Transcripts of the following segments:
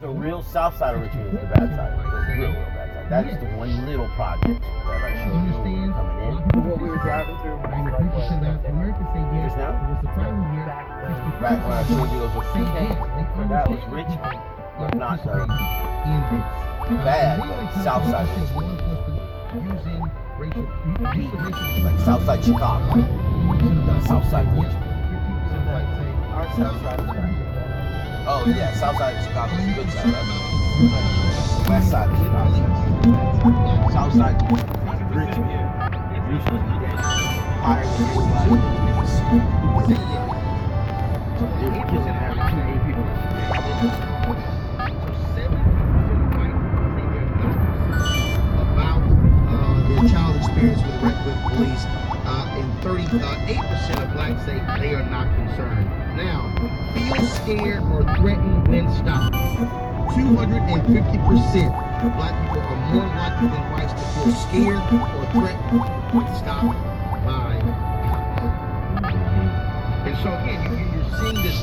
The real south side of Richmond is the bad side. The real bad side. That is the one little project that I showed you coming in. What we were driving through. Just now? Right when I showed you those were that was Richmond, but not the bad south side of Richmond. Like south side Chicago. South side Richmond. Our south side is back. Oh yeah, south side of Chicago is a good side, right? West side of Chicago. South side, Richmond. Richmond, higher than anybody. They were killing every 2 people. About their child experience with police, and 38% of blacks say they are not concerned. Now, feel scared or threatened when stopped. 250% of black people are more likely than whites to feel scared or threatened when stopped by cops. And so again, you're seeing this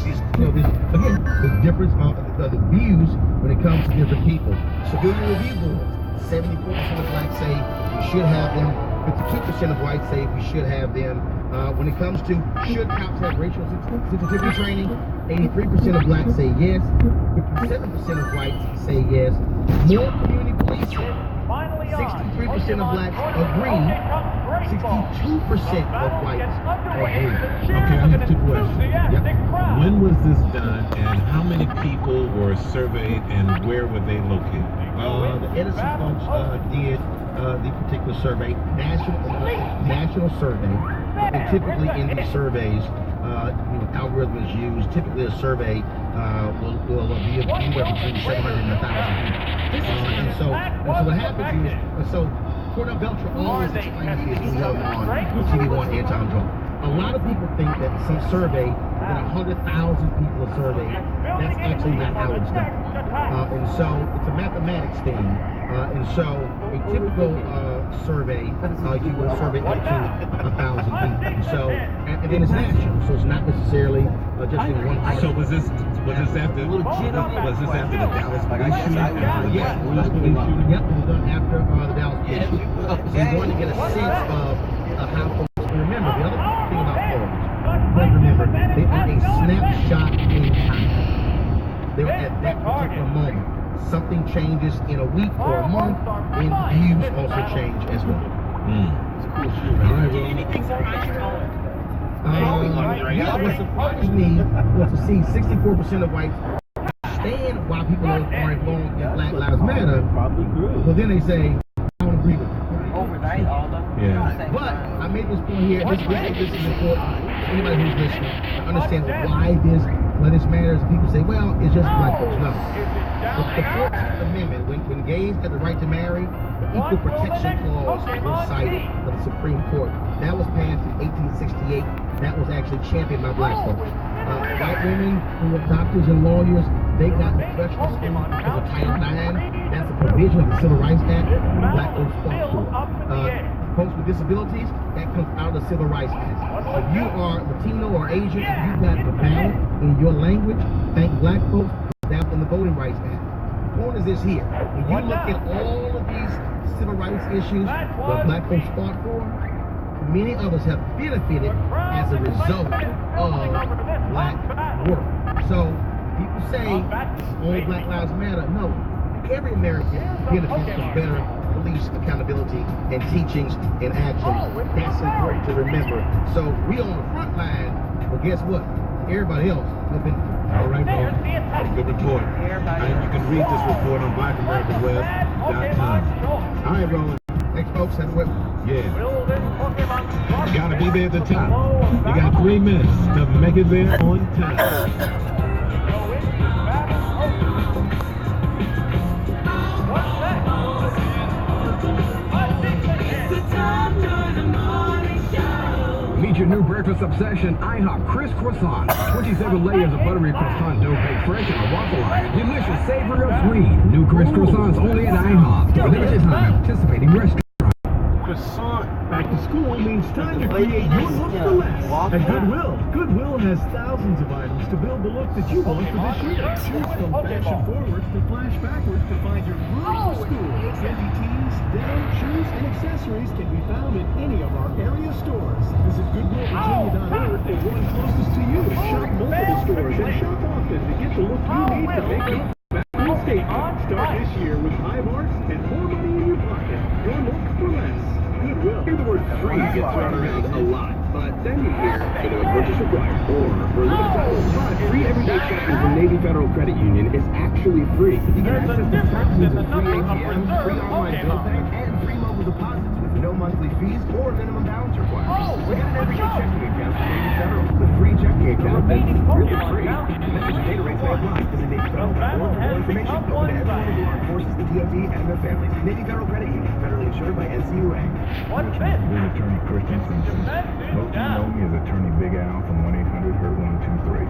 difference of the views when it comes to different people. Civilian review boards, 74% of blacks say we should have them. 52% of whites say we should have them. When it comes to should cops have racial sensitivity training, 83% of blacks say yes. 57% of whites say yes. More community policing. 63% of blacks agree. 62% of whites agree. Okay, I have 2 questions. Yep. When was this done, and how many people were surveyed, and where were they located? The Edison folks did the particular survey, national survey, and typically in these surveys, algorithms used. Typically, a survey will be anywhere between 700 and 1,000 people. And so what happens is, Cornell Belcher always explains this when we have him on TV1 and Tom Jones. A lot of people think that some survey, that 100,000 people are surveyed. That's actually not how it's done. And so it's a mathematics thing. And so a typical survey, you will survey up to 1,000 people. And so, and then it's national, so it's not necessarily just in one place. So was this after the Dallas police shooting? Yeah, it was done after the Dallas police shooting. So you want to get a sense of how folks remember. The other thing about polls, remember, they are a snapshot in time. They were at that particular moment. Something changes in a week or a month, and views also change as well. What surprised me was to see 64% of whites understand why people are involved in Black Lives Matter, but then they say, I don't agree with it. Yeah. But I made this point here, this is important. Anybody who's listening to understand why this matters. People say, well, it's just black folks. No. The 14th Amendment, when gays had the right to marry, the Equal Protection Clause was cited by the Supreme Court. That was passed in 1868. That was actually championed by black folks. White women who were doctors and lawyers, they got the professional school because of Title IX. That's a provision of the Civil Rights Act. Black folks fought for it. Folks with disabilities, that comes out of the Civil Rights Act. If you are Latino or Asian, if you got the ballot in your language, thank black folks, that's in the Voting Rights Act. The point is this here. When you look at all of these civil rights issues that black folks fought for, many others have benefited as a result of black work. So people say only Black Lives Matter. No, every American benefits from better police accountability and teachings and action. That's important to remember. So we on the front line, but guess what? Everybody else will benefit. All right, Roland. Good report. And you can read this report on blackamericaweb.com. All right, Roland. Thanks, folks. Have a good one. Yeah. You gotta be there at the top. You got 3 minutes to make it there on time. Meet your new breakfast obsession, IHOP Crisp Croissant. 27 layers of buttery croissant dough baked fresh in a waffle iron. Delicious, savory of sweet. New crisp croissants only at IHOP. For limited time at participating restaurants. Croissant. Back to school means time to create your look for less. At Goodwill. Goodwill has thousands of items to build the look that you want for this year. Choose from fashion forwards to tires, and accessories can be found in any of our area stores. Visit GoodwillVirginia.org or one closest to you. Shop multiple stores and shop often to get the look you need to make your back-to-school statement. Start this year with high marks and more money in your pocket. Your look for less. Goodwill. Hear the word free gets thrown around a lot, but then you hear minimum purchase required or for limited time. But free everyday checking from Navy Federal Credit Union is actually free. You get access to thousands of free ATMs, free online bill pay, and free mobile deposits with no monthly fees or minimum balance requirements. So get an everyday checking account from Navy Federal. The free checking account that's really free. Message and data rates may apply. Visit Navy Federal for more information. Open to everyone in the armed forces, the DoD, and their families. Navy Federal Credit Union, federally insured by NCUA. What's this? This is Attorney Christian Simpson. Most of you know me as Attorney Big Al from 1-800-HURT-123.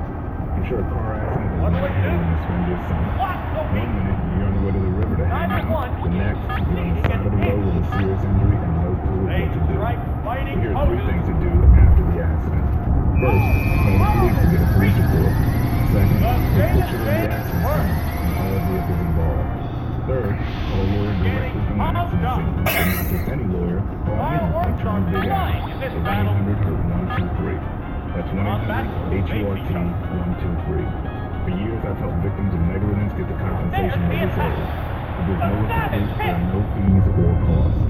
I'm sure a car accident is not going to spend this summer. One minute, you're on the way to the river to hang out. The next, you're on the side of the road with a serious injury and no clue what to do. Well, here are 3 things to do after the accident. First, call the police to get a police report. Second, take a picture of the accident scene and all vehicles involved. Third, call a lawyer directly from the accident scene. And not just any lawyer, call me, Attorney Big Al, at 1-800-HURT-123. That's 1-800-HURT-123. For years, I've helped victims of negligence get the compensation they deserve. If there's no recovery, there are no fees or costs.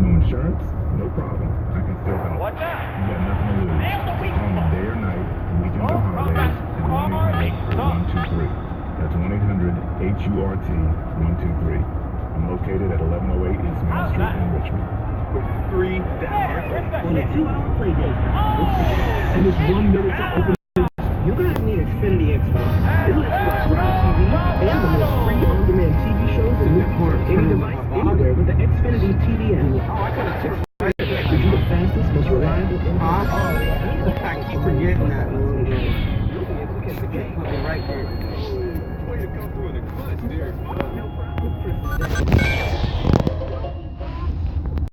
No insurance? No problem. I can still help. You got nothing to lose. Call me day or night, weekends or holidays, at 1-800-HURT-123. That's 1-800-HURT-123. I'm located at 1108 East Main Street in Richmond. With 3 on a 2-hour play date. And it's 1 minute to open. You're going to need Xfinity Expo. It lets you watch live TV and the most free on-demand TV shows and new parts, any device, anywhere with the Xfinity TV app. Oh, I got a 6. Is you the fastest, most reliable? I keep forgetting that. You'll be able to get the game right there. Way to come through in the clutch, dear. No problem.